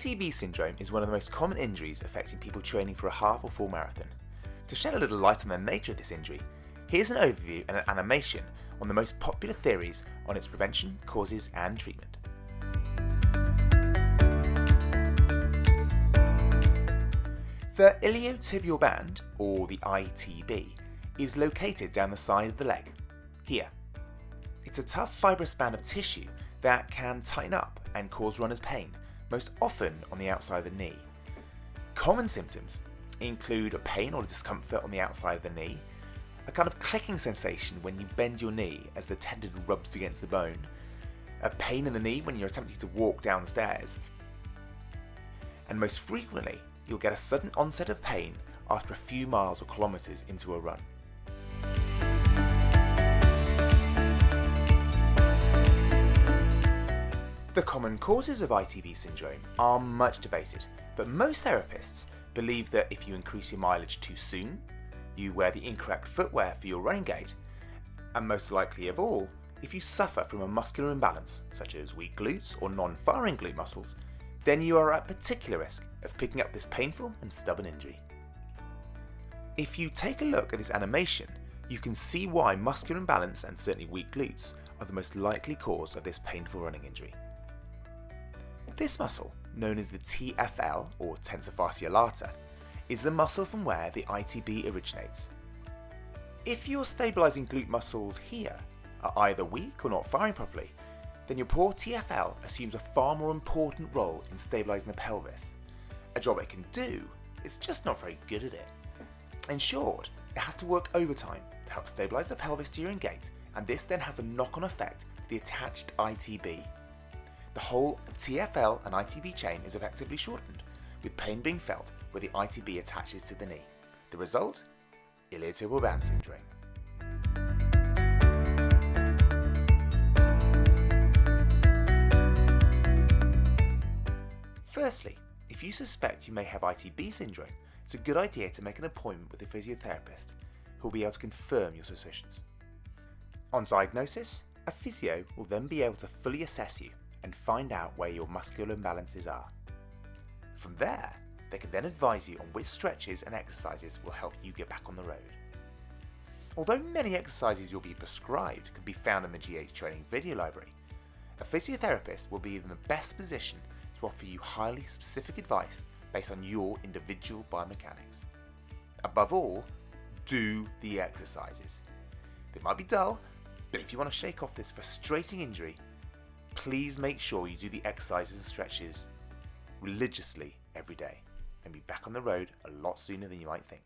ITB syndrome is one of the most common injuries affecting people training for a half or full marathon. To shed a little light on the nature of this injury, here's an overview and an animation on the most popular theories on its prevention, causes and treatment. The iliotibial band, or the ITB, is located down the side of the leg, here. It's a tough fibrous band of tissue that can tighten up and cause runners pain, most often on the outside of the knee. Common symptoms include a pain or discomfort on the outside of the knee, a kind of clicking sensation when you bend your knee as the tendon rubs against the bone, a pain in the knee when you're attempting to walk downstairs, and most frequently you'll get a sudden onset of pain after a few miles or kilometers into a run. The common causes of ITB syndrome are much debated, but most therapists believe that if you increase your mileage too soon, you wear the incorrect footwear for your running gait, and most likely of all, if you suffer from a muscular imbalance, such as weak glutes or non-firing glute muscles, then you are at particular risk of picking up this painful and stubborn injury. If you take a look at this animation, you can see why muscular imbalance and certainly weak glutes are the most likely cause of this painful running injury. This muscle, known as the TFL or tensor fasciae lata, is the muscle from where the ITB originates. If your stabilizing glute muscles here are either weak or not firing properly, then your poor TFL assumes a far more important role in stabilizing the pelvis. A job it can do, it's just not very good at it. In short, it has to work overtime to help stabilize the pelvis during gait, and this then has a knock-on effect to the attached ITB. The whole TFL and ITB chain is effectively shortened, with pain being felt where the ITB attaches to the knee. The result? Iliotibial band syndrome. Firstly, if you suspect you may have ITB syndrome, it's a good idea to make an appointment with a physiotherapist who will be able to confirm your suspicions. On diagnosis, a physio will then be able to fully assess you and find out where your muscular imbalances are. From there, they can then advise you on which stretches and exercises will help you get back on the road. Although many exercises you'll be prescribed can be found in the GH Training video library, a physiotherapist will be in the best position to offer you highly specific advice based on your individual biomechanics. Above all, do the exercises. They might be dull, but if you want to shake off this frustrating injury, please make sure you do the exercises and stretches religiously every day and be back on the road a lot sooner than you might think.